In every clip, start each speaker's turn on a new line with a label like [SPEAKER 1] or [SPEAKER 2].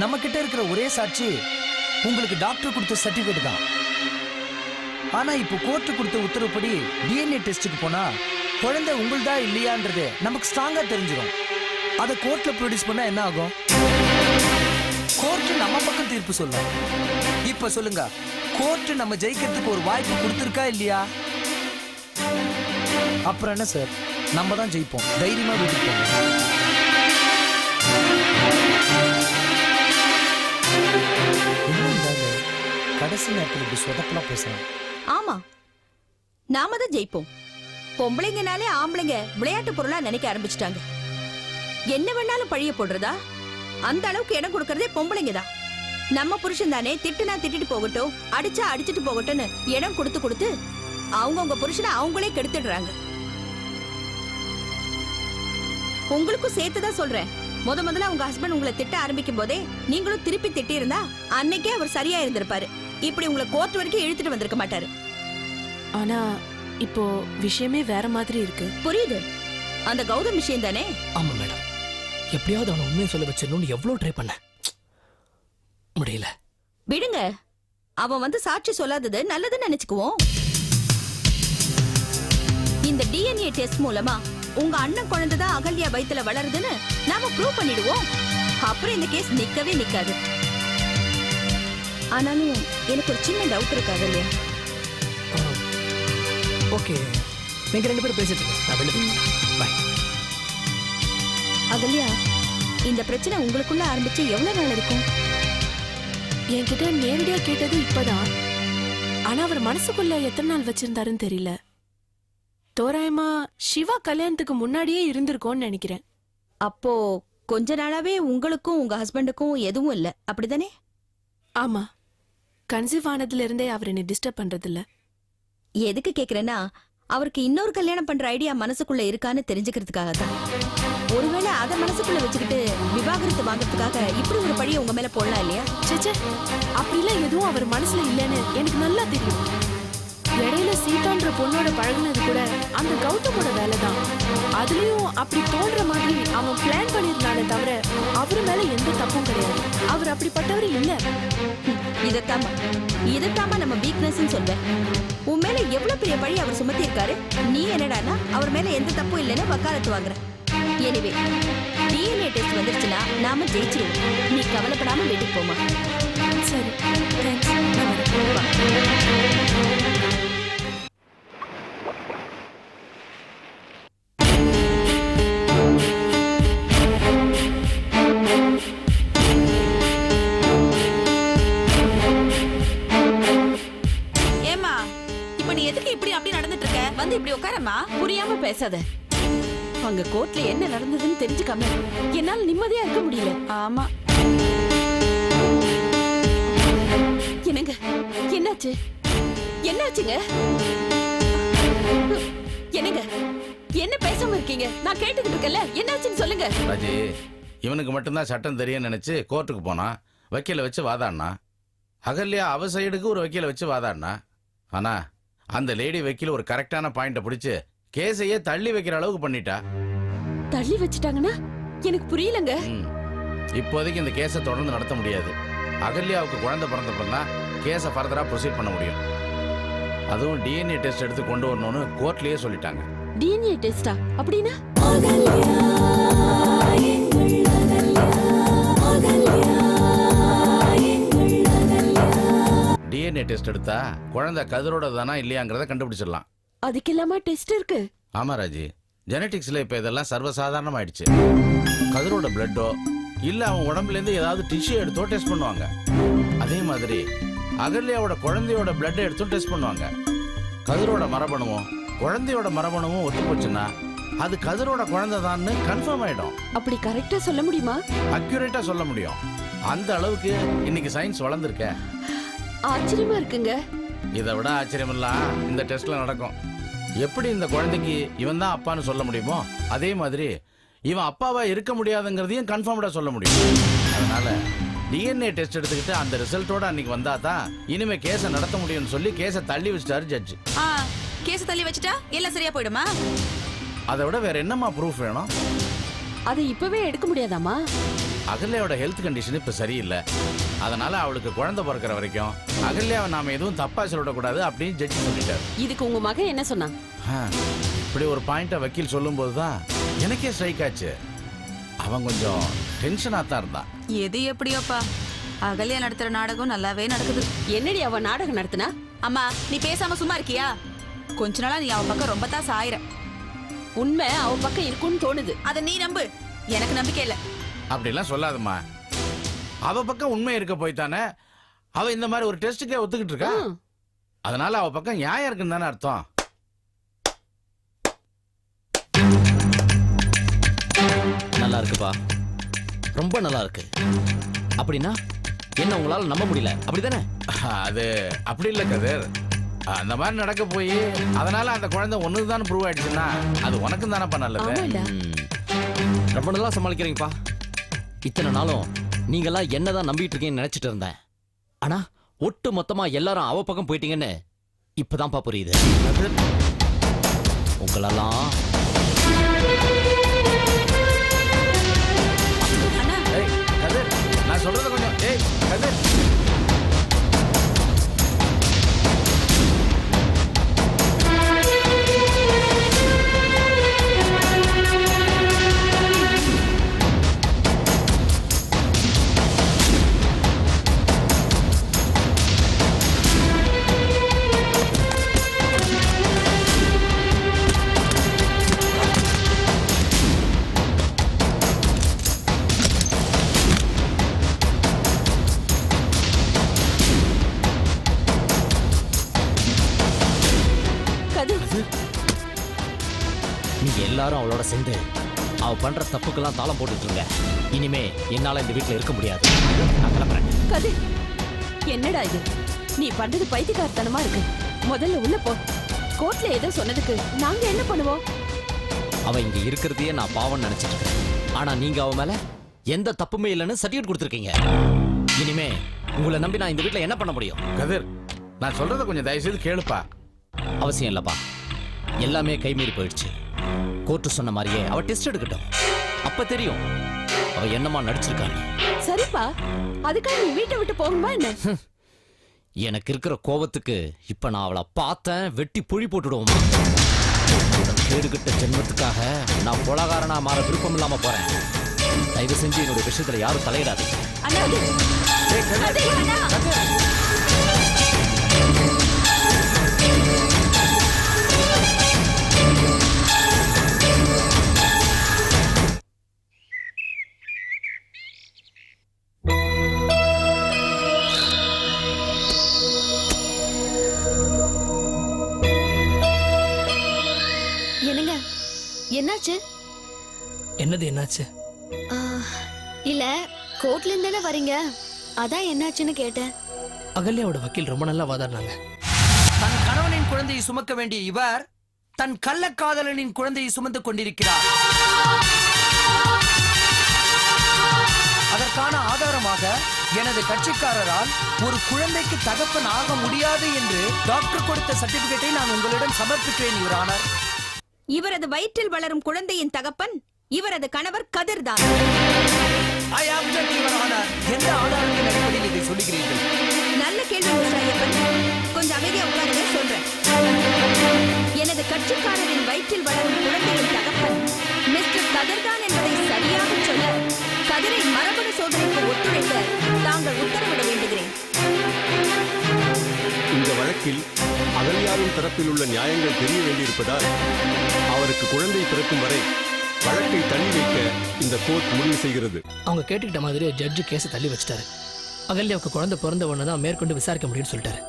[SPEAKER 1] நம்ம கிட்ட இருக்கிற ஒரே சாட்சி உங்களுக்கு டாக்டர் கொடுத்த சர்டிபிகேட் தான். ஆனா இப்போ கோர்ட்டு கொடுத்த உத்தரவுப்படி டிஎன்ஏ டெஸ்ட்டுக்கு போனா குழந்தை உங்களுதா இல்லையான்றது நமக்கு ஸ்ட்ராங்கா தெரிஞ்சிடும். அதை கோர்ட்ல ப்ரொடியூஸ் பண்ணா என்ன ஆகும்? கோர்ட் நம்ம பக்கம் தீர்ப்பு சொல்லும். இப்ப சொல்லுங்க, கோர்ட் நம்ம ஜெயிக்கிறதுக்கு ஒரு வாய்ப்பு கொடுத்துருக்கா இல்லையா? அப்புறம் என்ன சார், நம்ம தான் ஜெயிப்போம். தைரியமா வீட்டுக்கு போங்க. கடைசி நேரத்தில் இப்படி சொதப்பலாம் பேசுறேன்.
[SPEAKER 2] ஆமா, நாம தான் ஜெயிப்போம். பொம்பளைங்கனாலே ஆம்பளைங்க விளையாட்டு பொருளா நினைக்க ஆரம்பிச்சிட்டாங்க. என்ன வேணாலும் பழிய போடுறதா? அந்த அளவுக்கு இடம் கொடுக்கறதே பொம்பளைங்க தான். நம்ம புருஷன் தானே திட்டுனா திட்டிட்டு போகட்டும், அடிச்சா அடிச்சிட்டு போகட்டும்னு இடம் கொடுத்து கொடுத்து அவங்கவுங்க புருஷனை அவங்களே கெடுத்துடுறாங்க. உங்களுக்கும் சேர்த்துதான் சொல்றேன். முதல்ல உங்க ஹஸ்பண்ட் உங்களை திட்ட ஆரம்பிக்கும் போதே நீங்களும் திருப்பி திட்டி இருந்தா அன்னைக்கே அவர் சரியா இருந்திருப்பாரு. இப்படி உங்களை கோர்ட் வரைக்கும் இழுத்துட்டு வந்திருக்க மாட்டாரு.
[SPEAKER 3] ஆனா இப்போ விஷயமே வேற மாதிரி இருக்கு.
[SPEAKER 2] புரியுது, அந்த கௌதம் விஷயம் தானே?
[SPEAKER 4] ஆமா மேடம், எப்படியாவது அவனை உண்மையை சொல்ல வச்சிடணும்னு எவ்வளவு ட்ரை பண்ண முடியல.
[SPEAKER 2] விடுங்க, அவன் வந்து சாட்சி சொல்லாதது நல்லதுன்னு நினைச்சுக்குவோம். இந்த டிஎன்ஏ டெஸ்ட் மூலமா உங்க அண்ணன் குழந்தைதான் அகல்யா வயித்துல வளருதுன்னு நாம ப்ரூவ் பண்ணிடுவோம். அப்புறம் இந்த கேஸ் நிக்கவே நிக்காது. ஆனாலும் எனக்கு ஒரு சின்ன டவுட் இருக்கு அகல்யா.
[SPEAKER 4] ஓகே, நீங்க ரெண்டு பேரும் பேசிட்டு இருங்க, நான் வெளியே போறேன். பை.
[SPEAKER 2] அகல்யா, இந்த பிரச்சனை உங்களுக்குள்ள ஆரம்பிச்சு எவ்வளவு நாள் இருக்கும்?
[SPEAKER 3] என்கிட்ட நேரடியா கேட்டது இப்பதான். ஆனா அவர் மனசுக்குள்ள எத்தனை நாள் வச்சிருந்தாருன்னு தெரியல. தோராயமா சிவா கல்யாணத்துக்கு முன்னாடியே இருந்திருக்கோன்னு நினைக்கிறேன்.
[SPEAKER 2] அப்போ கொஞ்ச நாளாவே உங்களுக்கும் உங்க ஹஸ்பண்டுக்கும் எதுவும் இல்ல, அப்படிதானே?
[SPEAKER 3] ஆமா, கன்சீவ் ஆனதுல இருந்தே அவர் என்னை டிஸ்டர்ப் பண்றது இல்ல.
[SPEAKER 2] எதுக்கு கேக்குறேன்னா, அவருக்கு இன்னொரு கல்யாணம் பண்ற ஐடியா மனசுக்குள்ள இருக்கான்னு தெரிஞ்சுக்கிறதுக்காக தான். ஒருவேளை அதை மனசுக்குள்ள வச்சுக்கிட்டு விவாகரத்து வாங்கறதுக்காக இப்படி ஒரு பழிய உங்க மேல போடலாம் இல்லையா?
[SPEAKER 3] சேச்சே, அப்படிலாம் எதுவும் அவர் மனசுல இல்லைன்னு எனக்கு நல்லா தெரியும். இடையில சீதான்ற பொண்ணோட பழகுனது கூட அந்த கௌதமோட வேலைதான். அதுலயும் அப்படி தோன்ற மாதிரி அவன் பிளான் பண்ணிருந்தானே தவிர அவரு மேல எந்த தப்பும் கிடையாது. அவர் அப்படிப்பட்டவர் இல்ல.
[SPEAKER 2] இதத்தாமா நம்ம வீக்னஸ் சொல்வேன். உன் மேல எவ்வளவு பெரிய பழி அவர் சுமத்தி இருக்காரு. நீ என்னடானா அவர் மேல எந்த தப்பும் இல்லைன்னு வக்காலத்து வாங்குற. எனிவே, டிஎன்ஏ டெஸ்ட் வந்துருச்சுன்னா நாம ஜெயிச்சிருவோம். நீ கவலைப்படாம வீட்டுக்கு போமா.
[SPEAKER 3] சரி, தேங்க்ஸ்.
[SPEAKER 2] இப்படி உட்காரமா, புரியாம பேசாத. அங்க கோர்ட்ல என்ன நடந்ததுன்னு தெரிஞ்சுக்காம என்னால நிம்மதியா இருக்க முடியல. ஆமா, என்னங்க, என்னாச்சு? என்னாச்சுங்க? என்னங்க, என்ன பேசாம இருக்கீங்க? நான் கேட்டுக்கிட்டு இருக்கேன்ல, என்னாச்சுன்னு சொல்லுங்க.
[SPEAKER 5] ராஜி, இவனுக்கு மட்டும்தான் சட்டம் தெரியும் நினைச்சு கோர்ட்டுக்கு போனா, வக்கீல வச்சு வாதாடினா. அகல்யா அவ சைடுக்கு ஒரு வக்கீல வச்சு வாதாடினா. ஆனா அந்த லேடி வக்கீல் ஒரு கரெக்டான பாயிண்ட பிடிச்சு கேஸையே தள்ளி வைக்கிற அளவுக்கு பண்ணிட்டா.
[SPEAKER 2] தள்ளி வச்சிட்டாங்கன்னா எனக்கு புரியலங்க.
[SPEAKER 5] இப்போதைக்கு இந்த கேஸை தொடர்ந்து நடத்த முடியாது. அகல்யாவுக்கு குழந்தை பிறந்தப்பதான் தான் கேஸை ஃபர்தரா ப்ரொசீட் பண்ண முடியும். அதுவும் டிஎன்ஏ டெஸ்ட் எடுத்து கொண்டு வரணும்னு கோர்ட்லயே சொல்லிட்டாங்க.
[SPEAKER 2] டிஎன்ஏ டெஸ்டா? அப்படின்னா
[SPEAKER 5] டிஎன்ஏ டெஸ்ட் எடுத்தா குழந்தை கதிரோட தானா இல்லையாங்கிறத கண்டுபிடிச்சிடலாம்.
[SPEAKER 2] அதுக்கெல்லாமா டெஸ்ட் இருக்கு?
[SPEAKER 5] ஆமா ராஜி, ஜெனடிக்ஸ்ல இப்ப இதெல்லாம் சர்வசாதாரணம் ஆயிடுச்சு. கதிரோட பிளட்டோ இல்ல அவன் உடம்புல இருந்து ஏதாவது டிஷ்யூ எடுத்தோ டெஸ்ட் பண்ணுவாங்க. அதே மாதிரி அகல்யாவோட குழந்தையோட பிளட் எடுத்தும் டெஸ்ட் பண்ணுவாங்க. கதிரோட மரபணுவும் குழந்தையோட மரபணுவும் ஒத்து போச்சுன்னா அது கதிரோட குழந்தை தான் கன்ஃபார்ம் ஆயிடும்.
[SPEAKER 2] அப்படி கரெக்டா சொல்ல முடியுமா?
[SPEAKER 5] அக்யூரேட்டா சொல்ல முடியும். அந்த அளவுக்கு இன்னைக்கு சயின்ஸ் வளர்ந்துருக்க.
[SPEAKER 2] ஆச்சரியமா இருக்குங்க.
[SPEAKER 5] இதை விட ஆச்சரியமெல்லாம் இந்த டெஸ்ட்ல நடக்கும். எப்படி இந்த குழந்தைக்கு இவன் தான் அப்பான்னு சொல்ல முடியுமோ அதே மாதிரி இவன் அப்பாவா இருக்க முடியாதுங்கிறதையும் கன்ஃபார்ம்டா சொல்ல முடியும். அதனால டிஎன்ஏ டெஸ்ட் எடுத்துக்கிட்டு அந்த ரிசல்ட்டோட அன்னைக்கு வந்தா தான் இனிமே கேஸை நடத்த முடியும்னு சொல்லி கேஸை தள்ளி வச்சிட்டாரு ஜட்ஜ்.
[SPEAKER 2] கேஸ் தள்ளி வச்சிட்டா எல்லாம் சரியா போயிடுமா?
[SPEAKER 5] அதை விட வேற என்னமா ப்ரூஃப் வேணும்?
[SPEAKER 2] அதை இப்பவே எடுக்க முடியாதாமா?
[SPEAKER 5] அகல்யாவோட ஹெல்த் கண்டிஷன் இப்ப சரியில்லை. அதனால அவளுக்கு குழந்தை பிறக்கிற வரைக்கும் அகல்யாவை நாம எதுவும் தப்பா சொல்லக்கூடாது அப்படின்னு ஜட்ஜி சொல்லிட்டாரு.
[SPEAKER 6] இதுக்கு உங்க மகன் என்ன சொன்னான்?
[SPEAKER 5] இப்படி ஒரு பாயிண்ட வக்கீல் சொல்லும் போதுதான் எனக்கே ஸ்ட்ரைக் ஆச்சு. அவன் கொஞ்சம் டென்ஷனா தான் இருந்தான்.
[SPEAKER 7] எது எப்படியோப்பா, அகல்யா நடத்துற நாடகம் நல்லாவே நடக்குது.
[SPEAKER 6] என்னடி அவ நாடகம் நடத்தினா?
[SPEAKER 7] அம்மா நீ பேசாம சும்மா இருக்கியா? கொஞ்ச நாளா நீ அவன் பக்கம் ரொம்ப தான் சாயிர.
[SPEAKER 6] உண்மை அவ பக்கம் இருக்குன்னு தோணுது.
[SPEAKER 7] அத நீ நம்பு, எனக்கு நம்பிக்கை இல்ல.
[SPEAKER 5] அப்படிலாம் சொல்லாதம்மா. அவ பக்கம் உண்மை இருக்க போய்த்தானே அவ இந்த மாதிரி ஒரு டெஸ்டுக்கே ஒத்துக்கிட்டு இருக்கா. அதனால அவ பக்கம் நியாயம் இருக்குன்னு தானே அர்த்தம்.
[SPEAKER 8] நல்லா இருக்குப்பா, ரொம்ப நல்லா இருக்கு. அப்படின்னா என்ன உங்களால நம்ப முடியல, அப்படிதானே?
[SPEAKER 5] அது அப்படி இல்ல கதிர். அந்த மாதிரி நடக்க போய் அதனால அந்த குழந்தை ஒண்ணுதான் ப்ரூவ் ஆயிடுச்சுன்னா அது உனக்கும் தானே நல்லது.
[SPEAKER 8] ரொம்ப நல்லா சமாளிக்கிறீங்கப்பா. இத்தனை நாளும் நீங்கெல்லாம் என்னதான் நம்பிட்டு இருக்கீங்கன்னு நினைச்சிட்டு இருந்தேன். ஆனா ஒட்டு மொத்தமா எல்லாரும் அவ பக்கம் போயிட்டீங்கன்னு இப்பதான்ப்பா புரியுது. உங்களெல்லாம்
[SPEAKER 5] கதிர், நான் சொல்றது கொஞ்சம் கதிர்.
[SPEAKER 8] நீங்க எல்லாரும் அவளோட சேர்ந்து அவ பண்ற தப்புக்கெல்லாம் தாளம் போட்டுட்டு இருங்க. இனிமே என்னால இந்த வீட்டுல இருக்க முடியாது. நான் கிளம்புறேன்.
[SPEAKER 6] கதிர், என்னடா இது? நீ பண்றது பைத்தியக்காரத்தனமா இருக்கு. முதல்ல உள்ள போ. கோர்ட்ல ஏதோ சொன்னதுக்கு நாங்க என்ன பண்ணுவோம்?
[SPEAKER 8] அவ இங்க இருக்கிறதையே நான் பாவம் நினைச்சிட்டு இருக்கேன். ஆனா நீங்க அவ மேல எந்த தப்புமே இல்லைன்னு சர்டிஃபிகேட் கொடுத்துருக்கீங்க. இனிமே உங்களை நம்பி நான் இந்த வீட்டுல என்ன பண்ண முடியும்?
[SPEAKER 5] கதிர், நான் சொல்றத கொஞ்சம் தயவு செய்து கேளுப்பா.
[SPEAKER 8] அவசியம் இல்லப்பா, எல்லாமே கைமீறி போயிடுச்சு. கோர்ட்டு சொன்ன மாதிரியே அவ டெஸ்ட் எடுக்கட்டும், அப்ப தெரியும் அவ என்னமா நடிச்சிருக்காங்க.
[SPEAKER 6] சரிப்பா, அதுக்காக நீ வீட்டை விட்டு போகணுமா என்ன?
[SPEAKER 8] எனக்கு இருக்கிற கோபத்துக்கு இப்ப நான் அவளை பார்த்தேன், வெட்டி புழி போட்டுடுவோமா. கேடுகட்ட ஜென்மத்துக்காக நான் கொலகாரனா மாற விருப்பம் இல்லாம போறேன். தயவு செஞ்சு என்னுடைய விஷயத்துல யாரும் தலையிடாதீங்க.
[SPEAKER 9] என்னங்க, என்னாச்சு?
[SPEAKER 4] என்னது என்னாச்சு?
[SPEAKER 9] இல்ல, கோர்ட்ல இருந்தானே வரீங்க, அதான் என்னாச்சுன்னு கேட்டேன்.
[SPEAKER 4] அகல்யாவோட வக்கீல் ரொம்ப நல்லா வாதாடினாங்க.
[SPEAKER 1] தன் கணவனின் குழந்தையை சுமக்க வேண்டிய இவர் தன் கள்ளக்காதலனின் குழந்தையை சுமந்து கொண்டிருக்கிறார். அதற்கான ஆதாரமாக எனது கட்சிக்காரரால் ஒரு குழந்தைக்கு தகப்பன் ஆக முடியாது என்று டாக்டர் கொடுத்த சர்டிபிகேட்டை நான் உங்களிடம் சமர்ப்பிக்கிறேன் யுவர் ஆனர்.
[SPEAKER 2] இவரது வயிற்றில் வளரும் குழந்தையின் தகப்பன் இவரது கணவர் கதிர் தான்.
[SPEAKER 1] I object, your honour. எந்த ஆதாரத்தின் அடிப்படையில் இதை சொல்லுகிறீர்கள்?
[SPEAKER 2] நல்ல கேள்வி மிஸ்டர் ஐயப்பன். கொஞ்சம் அமைதியா உட்காருங்க, சொல்றேன். எனது கட்சிக்காரரின் வயிற்றில் வளரும் குழந்தையின் தகப்பன் மிஸ்டர் கதிர் தான் என்பதை சரியாக சொல்ல கதிரை மரபணு சோதனைக்கு ஒத்துழைக்க தாங்கள் உத்தரவிட வேண்டுகிறேன்.
[SPEAKER 10] இந்த வழக்கில் அகல்யாவின் தரப்பில் உள்ள நியாயங்கள் தெரிய வேண்டியிருப்பதால் அவருக்கு குழந்தை பிறக்கும் வரை வழக்கை தள்ளி வைக்க இந்த கோர்ட் முடிவு செய்கிறது.
[SPEAKER 4] அவங்க கேட்டுக்கிட்ட மாதிரி ஜட்ஜு கேஸை தள்ளி வச்சிட்டாரு. அகல்யாவுக்கு குழந்தை பிறந்த உடனே தான் மேற்கொண்டு விசாரிக்க முடியும்னு சொல்லிட்டாரு.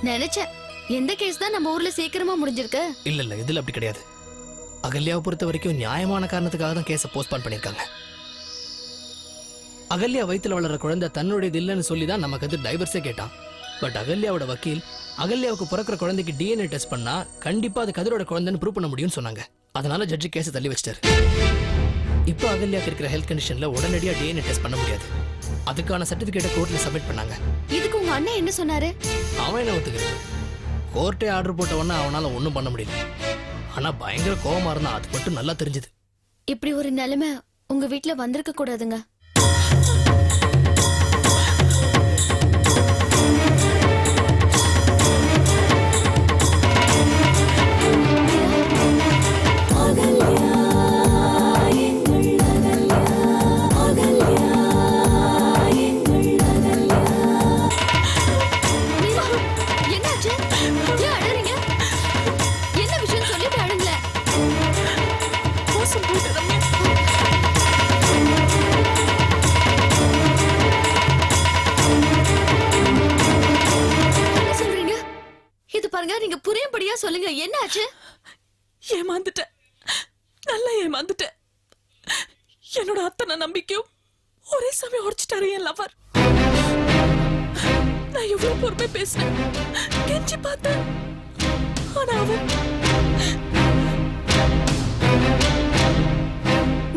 [SPEAKER 9] நினைச்சேன், எந்த கேஸ் தான் நம்ம ஊர்ல சீக்கிரமா முடிஞ்சிருக்கு.
[SPEAKER 4] இல்ல இதுல அப்படி கிடையாது. அகல்யாவை பொறுத்த வரைக்கும் நியாயமான காரணத்துக்காக தான் கேஸை போஸ்ட்பான் பண்ணிருக்காங்க. அகல்யா வயித்துல வளர்ற குழந்தை தன்னுடையது இல்லைன்னு சொல்லி தான் நம்ம கதிர் டைவர்ஸே கேட்டான். பட் அகல்யாவோட வக்கீல் அகல்யாவுக்கு பிறக்கிற குழந்தைக்கு டிஎன்ஏ டெஸ்ட் பண்ணா கண்டிப்பா அது கதிரோட குழந்தைன்னு ப்ரூவ் பண்ண முடியும்னு சொன்னாங்க. அதனால ஜட்ஜி கேஸை தள்ளி வச்சிட்டாரு. இப்போ அகல்யாக்கு இருக்கிற ஹெல்த் கண்டிஷன்ல உடனடியா டிஎன்ஏ டெஸ்ட் பண்ண முடியாது. அதுக்கான சர்டிபிகேட்டை கோர்ட்ல சப்மிட் பண்ணாங்க.
[SPEAKER 9] இதுக்கு உங்க அண்ணன் என்ன சொன்னாரு?
[SPEAKER 4] அவன் என்ன ஒத்துக்கிறது? கோர்ட்டே ஆர்டர் போட்டவொன்னே அவனால ஒன்றும் பண்ண முடியல. ஆனா பயங்கர கோவமா இருந்தா அது மட்டும் நல்லா தெரிஞ்சது.
[SPEAKER 9] இப்படி ஒரு நிலைமை உங்க வீட்டுல வந்திருக்க கூடாதுங்க. மீரா, என்னாச்சு? ஏன் அழறீங்க? என்ன விஷயம் சொல்லிட்டு அழுங்களேன்.
[SPEAKER 3] மோசம் போயிட்டு ரம்யா.
[SPEAKER 9] என்ன சொல்றீங்க? இது பாருங்க, நீங்க புரியும்படியா சொல்லுங்க. என்னாச்சு?
[SPEAKER 3] ஏமாந்துட்டேன், நல்லா ஏமாந்துட்டேன். என்னோட அத்தனை நம்பிக்கையும் ஒரே சமயம் உடைச்சிட்டாரு என் லவர். நான் எவ்வளவு பொறுமை பேசினேன், கெஞ்சி பார்த்தேன். ஆனா அவன்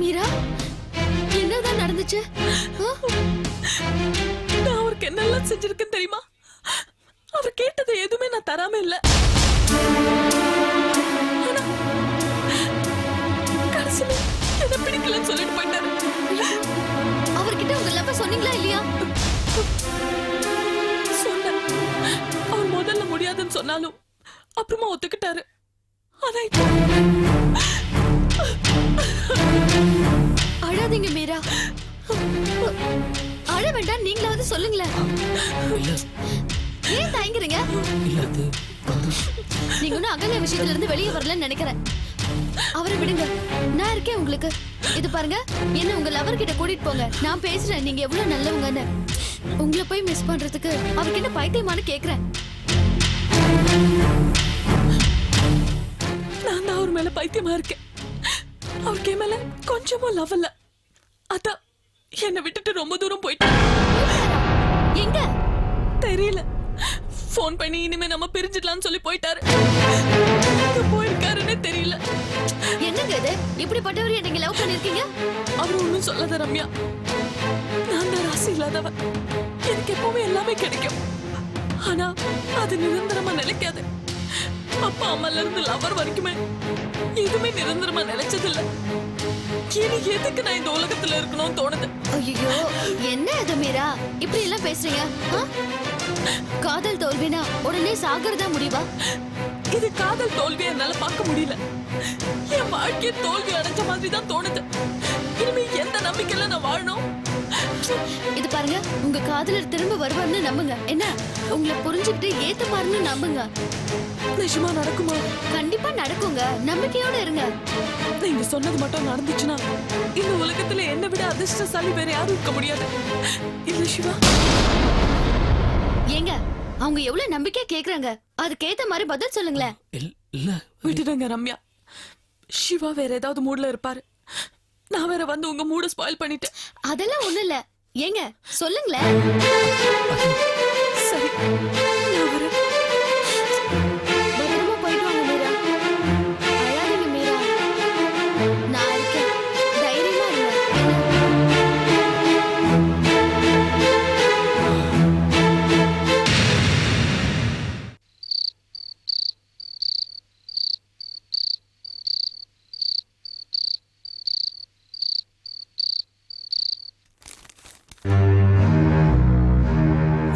[SPEAKER 9] மீரா, என்னதான் நடந்துச்சு? ஆ?
[SPEAKER 3] நான் அவருக்கு என்னெல்லாம் செஞ்சிருக்கேன் தெரியுமா? அவர் கேட்டதை எதுவுமே நான் தராம இல்ல. ஆனா கடைசியில என்ன பிடிக்கலன்னு சொல்லிட்டு போயிட்டாரு.
[SPEAKER 9] அவர்கிட்ட உங்க லவ் சொன்னீங்களா இல்லையா?
[SPEAKER 3] சொன்னேன். அவர் முதல்ல முடியாதுன்னு சொன்னாலும் அப்புறமா ஒத்துக்கிட்டாரு. ஆனா இப்போ
[SPEAKER 9] அழாதீங்க மீரா. அழ வேண்டாம், நீங்களாவது சொல்லுங்களேன்.
[SPEAKER 4] இல்ல
[SPEAKER 9] ஏன் தயங்குறீங்க?
[SPEAKER 4] இல்ல அது வந்து
[SPEAKER 9] நீங்க ஒன்னும் அகல்யா விஷயத்துல இருந்து வெளியே வரலன்னு நினைக்கிறேன். அவரை விடுங்க, நான் இருக்கேன் உங்களுக்கு. இது பாருங்க, என்ன உங்க லவர் கிட்ட கூட்டிட்டு போங்க. நான் பேசுறேன், நீங்க எவ்வளவு நல்லவங்கன்னு. உங்களை போய் மிஸ் பண்றதுக்கு அவர்கிட்ட பைத்தியமானு கேக்குறேன்.
[SPEAKER 3] நான் தான் அவர் மேல பைத்தியமா இருக்கேன். அவருக்கு என் மேல கொஞ்சமும் லவ் இல்ல. அதான் என்னை விட்டுட்டு ரொம்ப தூரம் போயிட்டாரு.
[SPEAKER 9] எங்க
[SPEAKER 3] தெரியல. போன் பண்ணி இனிமே நம்ம பிரிஞ்சிடலாம்னு சொல்லி போயிட்டாரு. எங்க போயிருக்காருன்னே தெரியல.
[SPEAKER 9] என்னங்க இது? இப்படிப்பட்டவர் நீங்க லவ் பண்ணிருக்கீங்க?
[SPEAKER 3] அவரு ஒண்ணும் சொல்லாத ரம்யா. நான் தான் ராசி இல்லாதவ. எனக்கு எப்பவுமே எல்லாமே கிடைக்கும். ஆனா அது நிரந்தரமா நிலைக்காது. அப்பா அம்மால இருந்து லவர் வரைக்குமே எதுவுமே நிரந்தரமா நிலைச்சதில்ல. இனி எதுக்கு நான் இந்த உலகத்துல இருக்கணும்னு தோணுது.
[SPEAKER 9] ஐயோ, என்ன இது மீரா? இப்படி எல்லாம் பேசுறீங்க? ஆ? காதல் தோல்வினா உடனே சாகறதா முடிவா?
[SPEAKER 3] இது காதல் தோல்வி என்னால பார்க்க முடியல. என் வாழ்க்கைய தோல்வி அடைஞ்ச மாதிரி தான் தோணுது. இனிமே எந்த நம்பிக்கையில நான் வாழணும்?
[SPEAKER 9] இது பாருங்க, உங்க காதலர் திரும்ப வருவார்னு நம்புங்க. என்ன, உங்களை புரிஞ்சுக்கிட்டு ஏத்துப்பாருன்னு நம்புங்க.
[SPEAKER 3] நிஜமா நடக்குமா?
[SPEAKER 9] கண்டிப்பா நடக்குங்க, நம்பிக்கையோட இருங்க.
[SPEAKER 3] நீங்க சொன்னது மட்டும் நடந்துச்சுன்னா இந்த உலகத்துல என்னை விட அதிர்ஷ்டசாலி வேற யாரும் இருக்க முடியாது. இல்ல சிவா?
[SPEAKER 9] ஏங்க, அவங்க எவ்வளவு நம்பிக்கையா கேக்குறாங்க, அதுக்கேத்த மாதிரி பதில் சொல்லுங்களேன்.
[SPEAKER 4] இல்ல
[SPEAKER 3] விட்டுடுங்க ரம்யா. சிவா வேற ஏதாவது மூட்ல இருப்பாரு. நான் வேற வந்து உங்க மூட ஸ்பாயில் பண்ணிட்டேன்.
[SPEAKER 9] அதெல்லாம் ஒண்ணு இல்ல. ஏங்க சொல்லுங்களேன்.
[SPEAKER 3] சரி, நான் வரேன்.
[SPEAKER 9] பத்திரமா போயிட்டு வாங்க மீரா. அழாதீங்க மீரா, நான் இருக்கேன். தைரியமா இருங்க.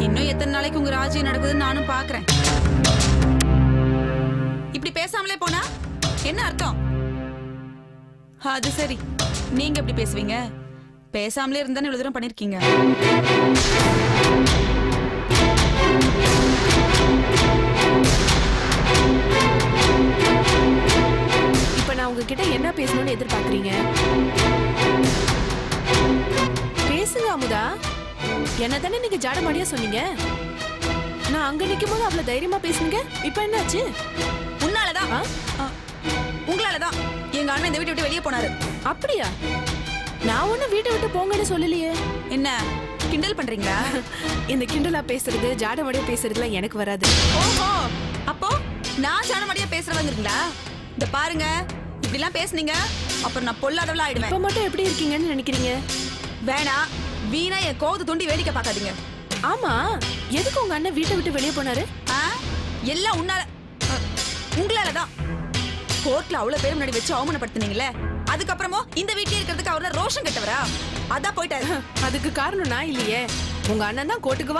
[SPEAKER 7] இன்னும் எத்தனை நாளைக்கு உங்க ராஜ்யம் நடக்குதுன்னு நானும் பாக்குறேன். இப்படி பேசாமலே போனா என்ன அர்த்தம்? அது சரி, நீங்க எப்படி பேசுவீங்க? பேசாமலே இருந்தானே இவ்வளவு தூரம் பண்ணிருக்கீங்க.
[SPEAKER 3] இப்ப நான் உங்ககிட்ட என்ன பேசணும்னு எதிர்பார்க்கறீங்க? பேசுங்க அமுதா. என்ன தானே நீங்க ஜாடமாடியா சொன்னீங்க. நான் அங்க நிக்கும் போது அவ்வளவு தைரியமா பேசுனீங்க. இப்ப என்னாச்சு?
[SPEAKER 7] உன்னாலதான், உங்களாலதான் எங்க அண்ணன் இந்த வீட்டை விட்டு வெளியே போனாரு.
[SPEAKER 3] அப்படியா? நான் ஒண்ணு வீட்டை விட்டு போங்கன்னு சொல்லலையே.
[SPEAKER 7] என்ன கிண்டல் பண்றீங்களா?
[SPEAKER 3] இந்த கிண்டலா பேசுறது, ஜாடமாடியா பேசுறதுலாம் எனக்கு வராது.
[SPEAKER 7] ஓஹோ, அப்போ நான் ஜாடமாடியா பேசுறவங்கங்களா? இந்த பாருங்க, இப்படி எல்லாம் பேசுனீங்க அப்புறம் நான் பொல்லாதவளா ஆயிடுவேன்.
[SPEAKER 3] இப்ப மட்டும் எப்படி இருக்கீங்கன்னு நினைக்கிறீங்க?
[SPEAKER 7] வேணா, வீணா என் கோவத்தை தூண்டி வேடிக்கை பார்க்காதீங்க.
[SPEAKER 3] ஆமா, எதுக்கு உங்க அண்ணன் வீட்டை விட்டு வெளியே போனாரு?
[SPEAKER 7] எல்லாம் உன்னால, உங்களாலதான். கோர்ட்ல அவ்வளவு பேர் முன்னாடி வச்சு அவமானப்படுத்தினீங்களே, அதுக்கப்புறமும் இந்த வீட்லயே இருக்கிறதுக்கு அவர்ல ரோஷம் கட்டவரா? அதான் போயிட்டாரு.
[SPEAKER 3] அதுக்கு காரணம் நான் இல்லையே, உங்க அண்ணன் தான் கோட்டுக்கு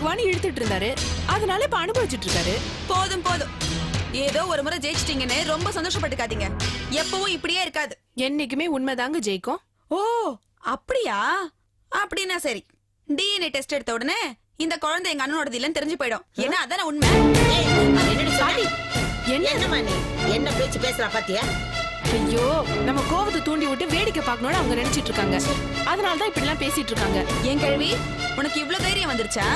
[SPEAKER 3] வான்னு இழுத்துட்டு இருந்தாரு. அதனால இப்ப அனுபவிச்சுட்டு இருக்காரு.
[SPEAKER 7] போதும் போதும், ஏதோ ஒரு முறை ஜெயிச்சிட்டீங்கன்னு ரொம்ப சந்தோஷப்பட்டுக்காதீங்க. எப்பவும் இப்படியே இருக்காது.
[SPEAKER 3] என்னைக்குமே உண்மைதாங்க ஜெயிக்கும்.
[SPEAKER 7] ஓ அப்படியா? அப்படின்னா சரி, டிஎன்ஏ டெஸ்ட் எடுத்த உடனே இந்த குழந்தை எங்க அண்ணனோடது இல்லைன்னு தெரிஞ்சு போயிடும். ஏன்னா அதான உண்மை.
[SPEAKER 11] என்னம்மா நீ என்ன பேச்சு பேசுறா பாத்தியா?
[SPEAKER 3] ஐயோ, நம்ம கோவத்தை தூண்டி விட்டு வேடிக்கை பார்க்கணும்னு அவங்க நினைச்சிட்டு இருக்காங்க. அதனாலதான் இப்படி எல்லாம் பேசிட்டு இருக்காங்க.
[SPEAKER 7] ஏன் கேள்வி, உனக்கு இவ்ளோ தைரியம் வந்துருச்சா?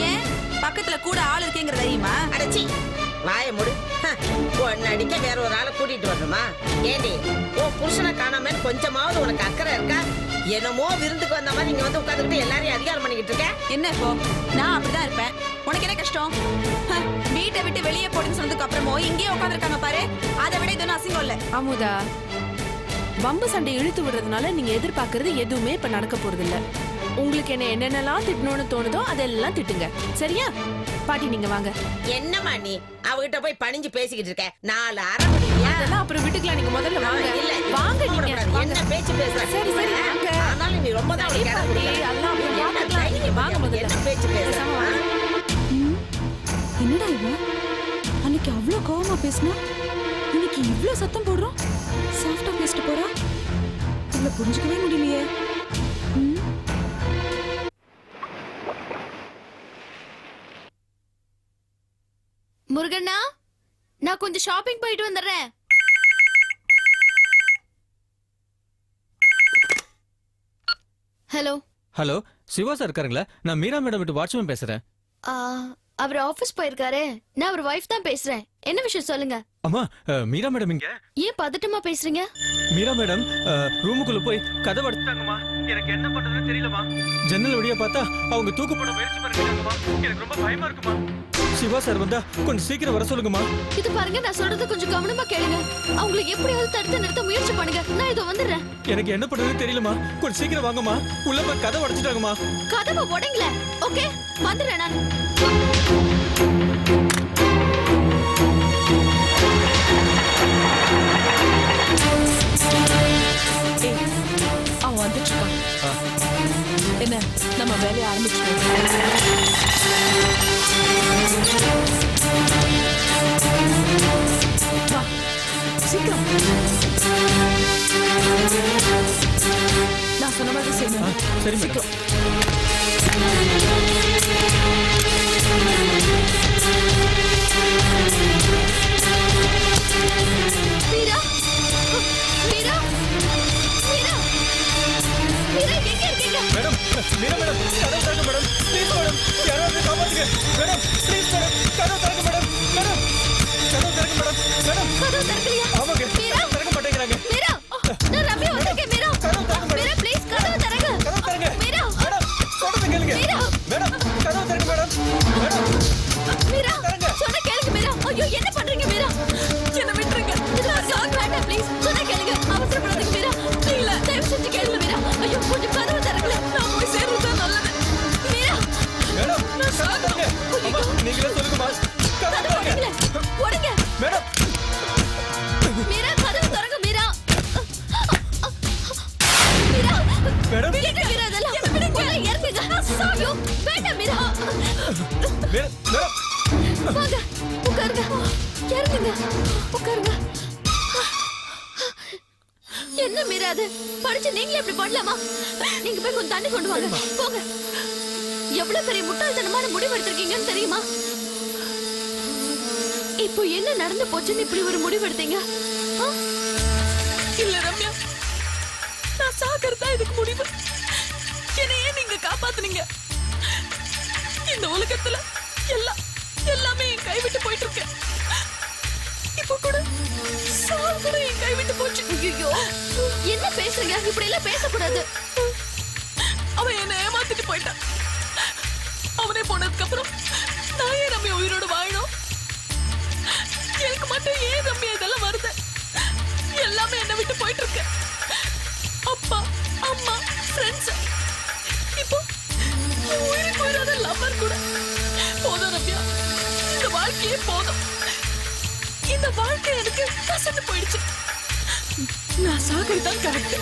[SPEAKER 7] ஏன் பக்கத்துல கூட ஆள் இருக்கேங்கிற தைரியமா?
[SPEAKER 11] அடச்சி வாய முடு. ஒன்னு அடிக்க வேற ஒரு ஆளை கூட்டிட்டு வரணுமா? ஏண்டி உன் புருஷனை காணாம கொஞ்சமாவது உனக்கு அக்கறை இருக்கா? என்னமோ விருந்துக்கு வந்த மாதிரி இங்க வந்து உட்காந்துக்கிட்டு எல்லாரையும் அதிகாரம் பண்ணிக்கிட்டு இருக்க.
[SPEAKER 7] என்ன இப்போ? நான் அப்படிதான் இருப்பேன். உனக்கு என்ன கஷ்டம்? வீட்டை விட்டு வெளியே போடுன்னு சொன்னதுக்கு அப்புறமும் இங்கேயே உட்காந்துருக்காங்க பாரு. அதை விட இது அசிங்கம் இல்ல.
[SPEAKER 3] அமுதா, வம்பு சண்டை இழுத்து விடுறதுனால நீங்க எதிர்பார்க்கறது எதுவுமே இப்ப நடக்க போறது இல்ல. உங்களுக்கு என்ன என்னென்னலாம் திட்டணும்னு தோணுதோ அதெல்லாம் திட்டுங்க, சரியா? பாட்டி நீங்க வாங்க.
[SPEAKER 11] என்னம்மா நீ அவகிட்ட போய் பணிஞ்சு பேசிக்கிட்டு இருக்க? 4 அரை மணியா?
[SPEAKER 3] அதெல்லாம் அப்புறம் விட்டுக்கலாம், நீங்க முதல்ல வாங்க.
[SPEAKER 11] இல்ல
[SPEAKER 3] வாங்க நீங்க.
[SPEAKER 11] என்ன பேச்சு பேசுற?
[SPEAKER 3] சரி சரி வாங்க.
[SPEAKER 11] ஆனாலும் நீ ரொம்ப தான்
[SPEAKER 3] பாட்டி, அதெல்லாம் அப்புறம் பார்த்துக்கலாம். நீங்க வாங்க முதல்ல.
[SPEAKER 11] என்ன பேச்சு பேசுற?
[SPEAKER 7] என்னடா இவன் அன்னைக்கு அவ்வளவு கோவமா பேசினா இன்னைக்கு இவ்ளோ சத்தம் போடுறோம்? சாஃப்டா பேசிட்டு போறா. இவள புரிஞ்சுக்கவே முடியலையே.
[SPEAKER 9] முருகண்ணா, நான் கொஞ்சம் ஷாப்பிங் போயிட்டு வந்துடுறேன். ஹலோ
[SPEAKER 12] ஹலோ, சிவா சார் இருக்காருங்களா? நான் மீரா மேடம் விட்டு வாட்ச்மேன் பேசுறேன்.
[SPEAKER 9] அவர் ஆபீஸ் போயிருக்காரு. நான் அவர் வைஃப் தான் பேசுறேன். என்ன விஷயம் சொல்லுங்க.
[SPEAKER 12] அம்மா, மீரா மேடம் இங்க.
[SPEAKER 9] ஏன் பதட்டமா பேசுறீங்க?
[SPEAKER 12] மீரா மேடம் ரூமுக்குள்ள போய் கதவை அடைச்சிட்டாங்கம்மா. எனக்கு என்ன பண்றதுன்னு தெரியலமா. ஜன்னல் வழியா பார்த்தா அவங்க தூக்கு போட முயற்சி பண்ணிருக்காங்கம்மா. எனக்கு ரொம்ப பயமா இருக்குமா. சிவா சார் வந்தா கொஞ்சம் சீக்கிரம் வர சொல்லுங்கம்மா.
[SPEAKER 9] இது பாருங்க, நான் சொல்றது கொஞ்சம் கவனமா கேளுங்க. அவங்களை எப்படியாவது தடுத்து நிறுத்த முயற்சி பண்ணுங்க. நான் இதோ வந்துடுறேன்.
[SPEAKER 12] எனக்கு என்ன பண்றதுன்னு தெரியலமா. கொஞ்சம் சீக்கிரம் வாங்கம்மா. உள்ள போய் கதவை அடைச்சிட்டாங்கம்மா.
[SPEAKER 9] கதவை உடைங்களே. ஓகே, வந்துடுறேன் நான்.
[SPEAKER 3] அவன் வந்துட்டு இருக்கான். என்ன, நம்ம வேலையை ஆரம்பிச்சிட்டோம். வா, சீக்கிரம். நான் சொன்ன மாதிரி செய்யணும்.
[SPEAKER 12] சரி மேடம்.
[SPEAKER 9] மீரா, மீரா, மீரா, மீரா, எங்க இருக்கீங்க?
[SPEAKER 12] மேடம், மீரா மேடம், கதவை திறங்க மேடம். ப்ளீஸ் மேடம், யாராவது காப்பாத்துங்க. மேடம், ப்ளீஸ் மேடம், கதவை திறங்க மேடம். மேடம், கதவை திறங்க மேடம். மேடம்,
[SPEAKER 9] கதவு திறக்கலையா?
[SPEAKER 12] ஆமாங்க,
[SPEAKER 9] மீரா,
[SPEAKER 12] திறக்க மாட்டேங்கிறாங்க.
[SPEAKER 9] மீரா, நான் ரம்யா வந்திருக்கேன். மீரா, மீரா, ப்ளீஸ் கதவு திறங்க.
[SPEAKER 12] கதவை திறங்க.
[SPEAKER 9] மீரா,
[SPEAKER 12] மேடம், சொல்றதை கேளுங்க.
[SPEAKER 9] மீரா,
[SPEAKER 12] மேடம், கதவை திறங்க மேடம். மேடம்,
[SPEAKER 9] மீரா, சொன்ன கேளுங்க மீரா. ஐயோ, என்ன பண்றீங்க மீரா? என்ன விட்டுருங்க. இதெல்லாம் சாக் வேண்டாம், ப்ளீஸ். சொன்ன கேளுங்க. அவசரப்படாதீங்க மீரா. இல்ல, தயவு செஞ்சு கேளுங்க மீரா. ஐயோ, கொஞ்சம் கதவு திறக்கல. நான் போய் சேர்றது நல்லது. மீரா,
[SPEAKER 12] மேடம், கதவை திறங்க. அம்மா, நீங்களே சொல்லுங்கம்மா. கதவை
[SPEAKER 9] கதவு
[SPEAKER 12] திறங்க.
[SPEAKER 9] உடைங்களே. உடைங்க.
[SPEAKER 12] மேடம்,
[SPEAKER 9] மீரா, கதவு திறங்க மீரா. மீரா,
[SPEAKER 12] மேடம்,
[SPEAKER 9] என்ன மீரா இதெல்லாம்? உள்ள இறங்குங்க. ஐயோ, வேண்டாம் மீரா.
[SPEAKER 12] மேடம்,
[SPEAKER 9] வாங்க, உட்காருங்க. இறங்குங்க, உட்காருங்க. என்ன மீரா அது? படிச்சு நீங்களே இப்படி பண்ணலாமா? நீங்க போய் கொஞ்சம் தண்ணி கொண்டு வாங்க. போங்க. எவ்வளவு பெரிய முட்டாள்தனமான முடிவு எடுத்திருக்கீங்கன்னு தெரியுமா? இப்போ என்ன நடந்து போச்சுன்னு இப்படி ஒரு முடிவு எடுத்தீங்க?
[SPEAKER 7] இல்ல ரம்யா, நான் சாகறதா இதுக்கு முடிவு. என்னையே நீங்க காப்பாத்துனீங்க. இந்த உலகத்துல எல்லாமே என் கைவிட்டு போயிட்டு இருக்கு. இப்போ கூட சாவு கூட என் கைவிட்டு போச்சு.
[SPEAKER 9] ஐயோ, என்ன பேசுறீங்க? இப்படி எல்லாம் பேசக்கூடாது.
[SPEAKER 7] அவன் என்ன ஏமாத்திட்டு போயிட்டான். அவனே போனதுக்கு அப்புறம் நான் ஏன் ரம்யா உயிரோட வாழணும்? எனக்கு மட்டும் ஏன் ரம்யா இதெல்லாம் வருது? எல்லாமே என்ன விட்டு போயிட்டு இருக்கு. அப்பா, அம்மா, ஃப்ரெண்ட்ஸ், இப்போ என் உயிருக்கு உயிராத லவ்வர் கூட. போதும் ரம்யா, இந்த வாழ்க்கையே போதும். இந்த வாழ்க்கை எனக்கு கசந்து போயிடுச்சு. நான் சாகிறது தான் கரெக்ட்.